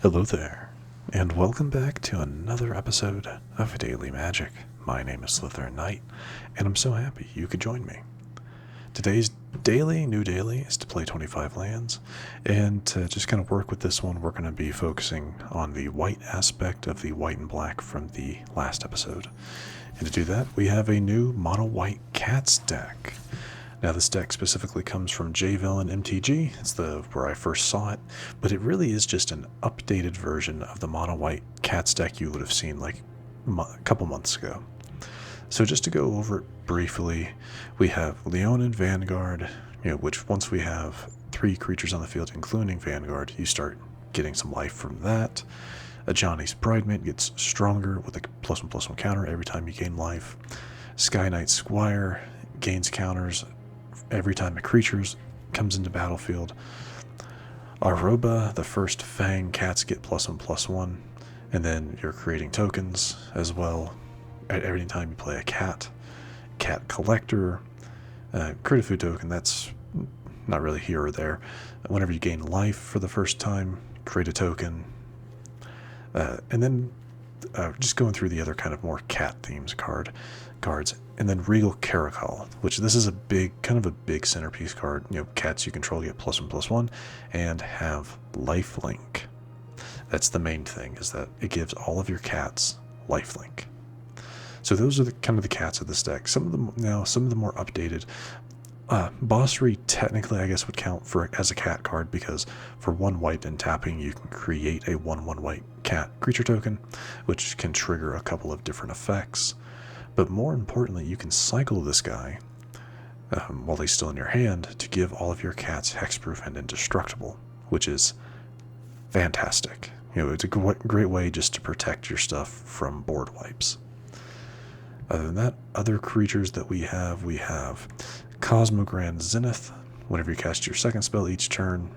Hello there, and welcome back to another episode of Daily Magic. My name is SlytherinKnight, and I'm so happy you could join me. Today's new daily, is to play 25 lands, and to just kind of work with this one, we're going to be focusing on the white aspect of the white and black from the last episode. And to do that, we have a new mono-white cats deck. Now this deck specifically comes from J-Villain MTG, it's where I first saw it, but it really is just an updated version of the mono-white cats deck you would have seen like a couple months ago. So just to go over it briefly, we have Leonin Vanguard, which once we have 3 creatures on the field, including Vanguard, you start getting some life from that. Ajani's Pridemate gets stronger with a +1/+1 counter every time you gain life. Skyknight Squire gains counters every time a creature comes into battlefield. Arahbo, the first Fang cats get +1/+1, and then you're creating tokens as well every time you play a cat. Cat Collector, create a food token, that's not really here or there. Whenever you gain life for the first time, create a token. And then just going through the other kind of more cat themes cards, and then Regal Caracal, which this is a big centerpiece card. Cats you control get +1/+1 and have lifelink. That's the main thing, is that it gives all of your cats lifelink. So those are the cats of this deck. Some of them more updated. Basri technically I guess would count as a cat card, because for 1 white and tapping you can create a 1/1 white cat creature token, which can trigger a couple of different effects. But more importantly, you can cycle this guy while he's still in your hand to give all of your cats hexproof and indestructible, which is fantastic. It's a great way just to protect your stuff from board wipes. Other than that, other creatures that we have Cosmogrand Zenith. Whenever you cast your second spell each turn,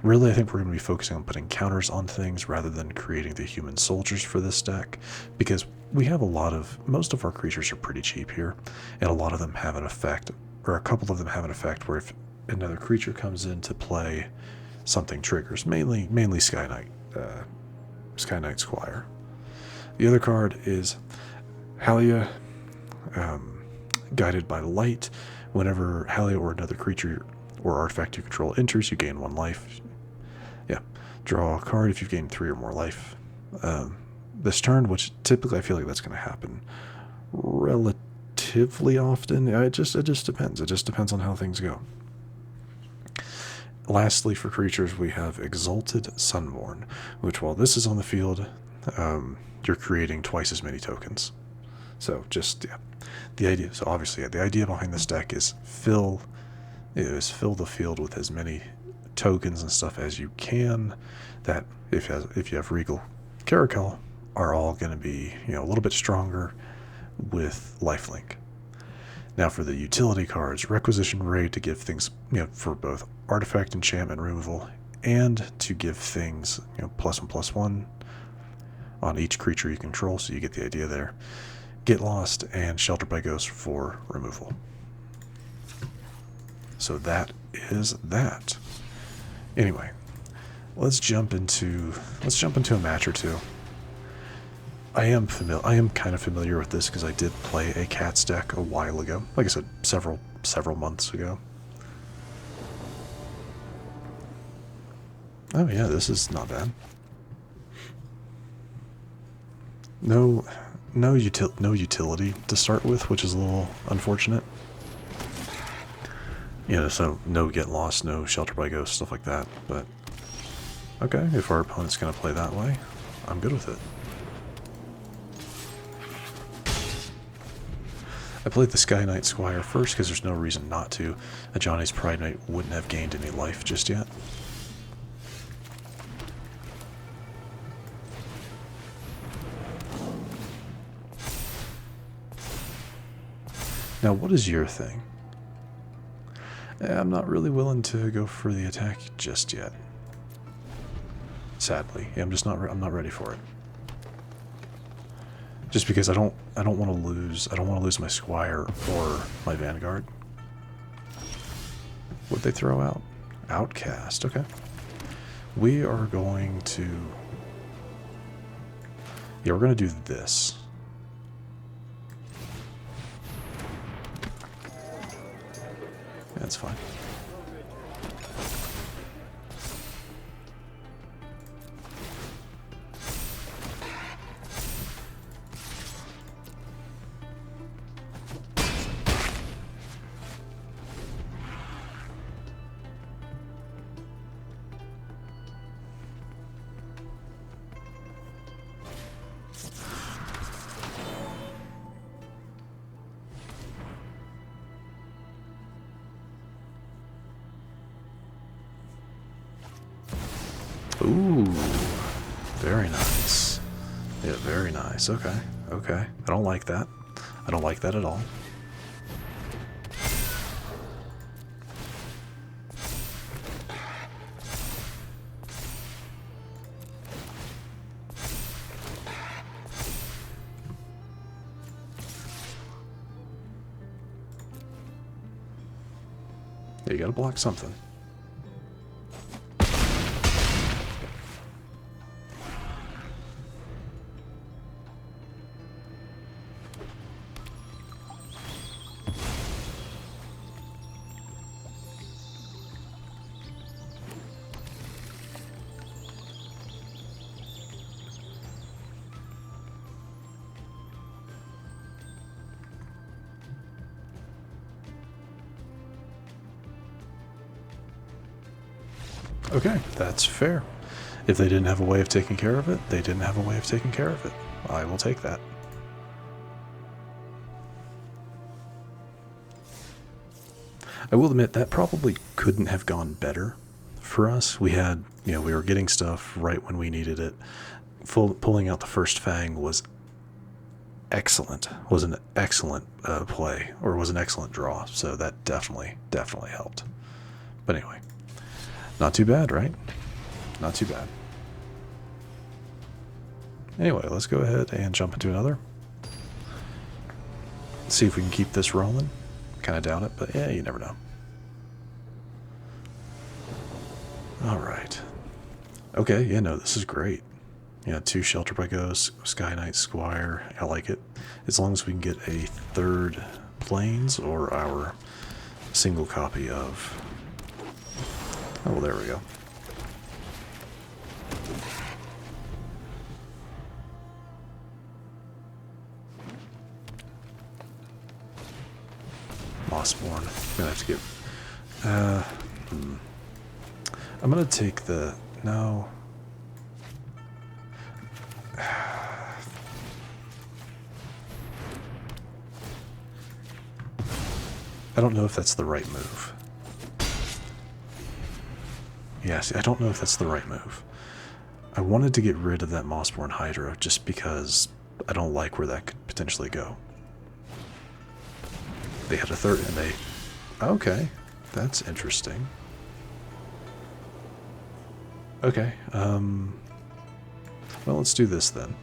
really I think we're going to be focusing on putting counters on things rather than creating the human soldiers for this deck, because we have most of our creatures are pretty cheap here, and a lot of them have an effect, or a couple of them have an effect where if another creature comes into play, something triggers, mainly Skyknight Squire. The other card is Haliya, Guided by Light. Whenever Haliya or another creature or artifact you control enters, you gain 1 life. Draw a card if you've gained 3 or more life this turn, which typically I feel like that's going to happen relatively often. It just depends. It just depends on how things go. Lastly, for creatures, we have Exalted Sunborn, which while this is on the field, you're creating twice as many tokens. So the idea behind this deck is fill the field with as many tokens and stuff as you can, that if you have Regal Caracal, are all going to be a little bit stronger with lifelink. Now for the utility cards, Requisition Raid to give things for both artifact, enchantment removal, and to give things +1/+1 on each creature you control, so you get the idea there. Get Lost and Shelter by Ghost for removal. So that is that. Anyway, let's jump into a match or two. I am kind of familiar with this because I did play a cats deck a while ago. Like I said, several months ago. Oh yeah, this is not bad. No utility to start with, which is a little unfortunate. So no Get Lost, no Shelter by Ghost, stuff like that. But okay, if our opponent's going to play that way, I'm good with it. I played the Skyknight Squire first because there's no reason not to. Ajani's Pridemate wouldn't have gained any life just yet. Now, what is your thing? I'm not really willing to go for the attack just yet. Sadly, I'm not ready for it. Just because I don't want to lose my Squire or my Vanguard. What'd they throw out? Outcast, okay. We are going to... Yeah, we're going to do this. That's fine. Ooh, very nice. Yeah, very nice. Okay, okay. I don't like that. I don't like that at all. Yeah, you gotta block something. Okay, that's fair. If they didn't have a way of taking care of it, they didn't have a way of taking care of it. I will take that. I will admit that probably couldn't have gone better for us. We had, we were getting stuff right when we needed it. Pulling out the first Fang was excellent. Was an excellent play, or was an excellent draw. So that definitely helped. But anyway. Not too bad, right? Not too bad. Anyway, let's go ahead and jump into another. See if we can keep this rolling. Kind of doubt it, but yeah, you never know. Alright. Okay, yeah, no, this is great. Yeah, 2 Shelter by Ghost, Skyknight Squire. I like it. As long as we can get a 3rd Plains or our single copy of... Oh, well, there we go. Mossborn. I'm gonna have to get... I'm gonna take the... No. I don't know if that's the right move. Yes, I don't know if that's the right move. I wanted to get rid of that Mossborn Hydra just because I don't like where that could potentially go. They had a 3rd and they... Okay, that's interesting. Okay, well, let's do this then.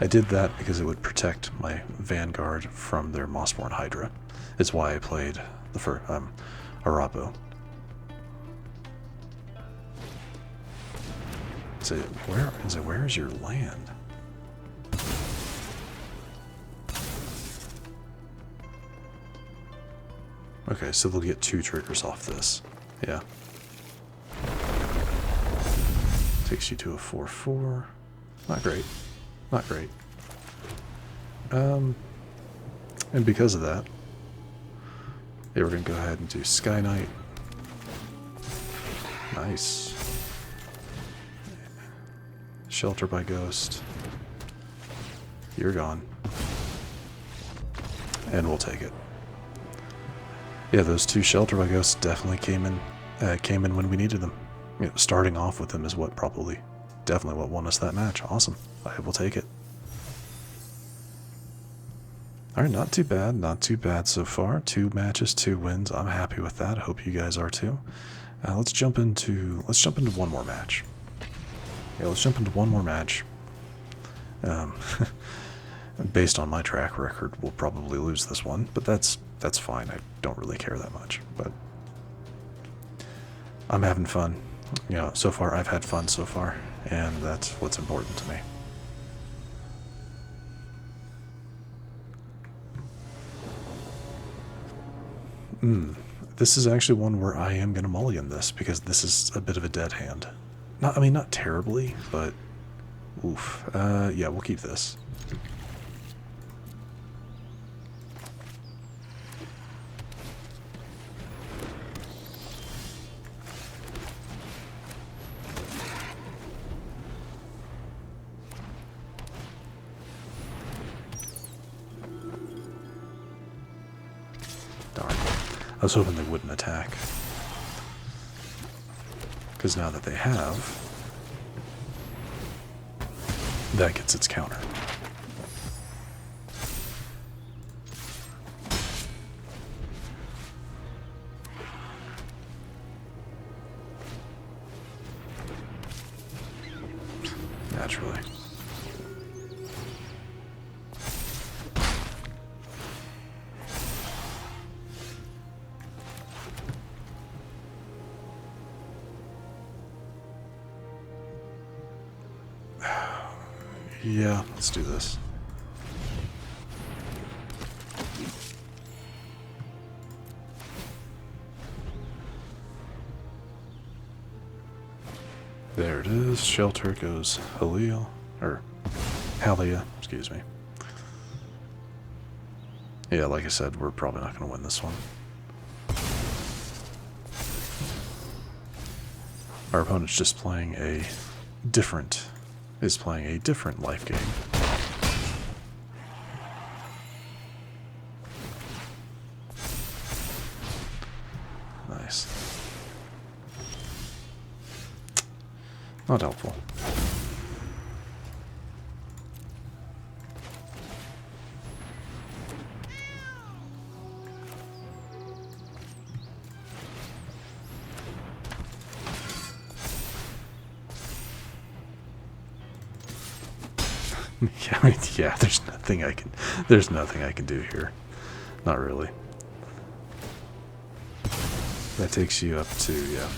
I did that because it would protect my Vanguard from their Mossborn Hydra. It's why I played the first Arahbo. So where is your land? Okay, so they'll get 2 triggers off this. Yeah. Takes you to a 4/4. Not great. Not great. And because of that, yeah, we're going to go ahead and do Skyknight. Nice. Shelter by Ghost. You're gone. And we'll take it. Yeah, those 2 Shelter by Ghosts definitely came in when we needed them. Starting off with them is what definitely what won us that match. Awesome. I will take it. Alright, not too bad so far. 2 matches, 2 wins. I'm happy with that. I hope you guys are too. Let's jump into one more match. Yeah, let's jump into one more match. Based on my track record, we'll probably lose this one, but that's fine. I don't really care that much, but I'm having fun. You know, so far I've had fun so far, and that's what's important to me. This is actually one where I am going to mulligan this, because this is a bit of a dead hand. I mean, not terribly, but oof. Yeah, we'll keep this. Darn. I was hoping they wouldn't attack. Because now that they have, that gets its counter. Naturally. Yeah, let's do this. There it is. Shelter goes Haliya, or Haliya, excuse me. Yeah, like I said, we're probably not going to win this one. Our opponent's just playing a different life game. Nice. Not helpful. Yeah, there's nothing I can do here. Not really. That takes you up to, yeah.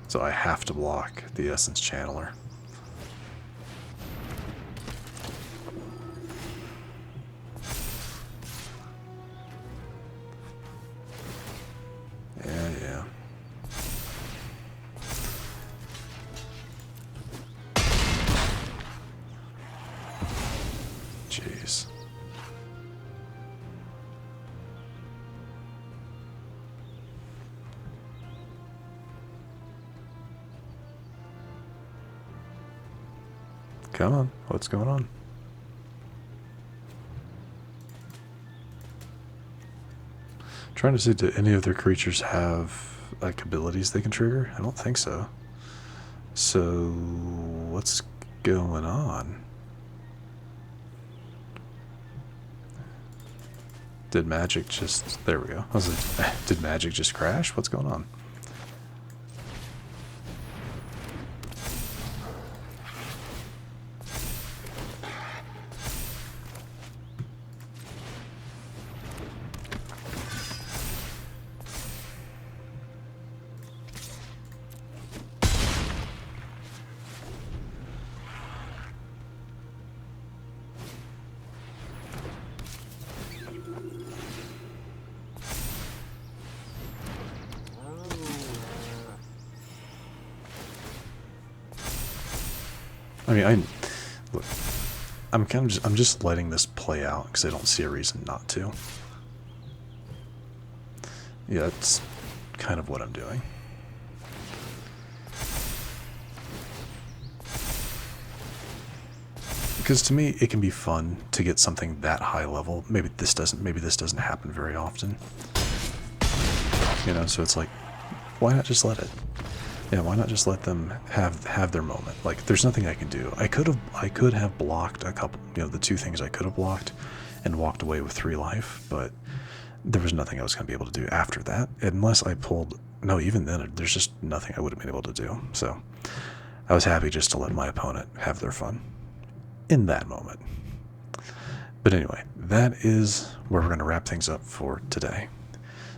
So I have to block the Essence Channeler. Yeah. Jeez. Come on, what's going on? Trying to see, do any of their creatures have like abilities they can trigger? I don't think so. So what's going on? Did magic just... There we go. I was like, did magic just crash? What's going on? I mean, look, I'm just letting this play out because I don't see a reason not to. Yeah, that's kind of what I'm doing. Because to me, it can be fun to get something that high level. Maybe this doesn't happen very often. You know, so it's like, why not just let it? Yeah, why not just let them have their moment? Like, there's nothing I can do. I could have blocked a couple, you know, the two things I could have blocked and walked away with 3 life, but there was nothing I was going to be able to do after that, unless I pulled... No, even then, there's just nothing I would have been able to do. So I was happy just to let my opponent have their fun in that moment. But anyway, that is where we're going to wrap things up for today.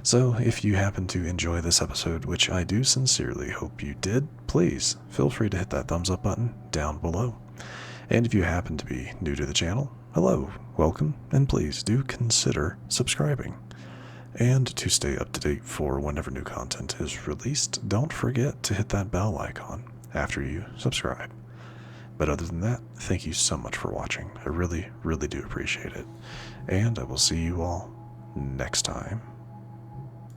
So if you happen to enjoy this episode, which I do sincerely hope you did, please feel free to hit that thumbs up button down below. And if you happen to be new to the channel, hello, welcome, and please do consider subscribing. And to stay up to date for whenever new content is released, don't forget to hit that bell icon after you subscribe. But other than that, thank you so much for watching. I really, really do appreciate it. And I will see you all next time.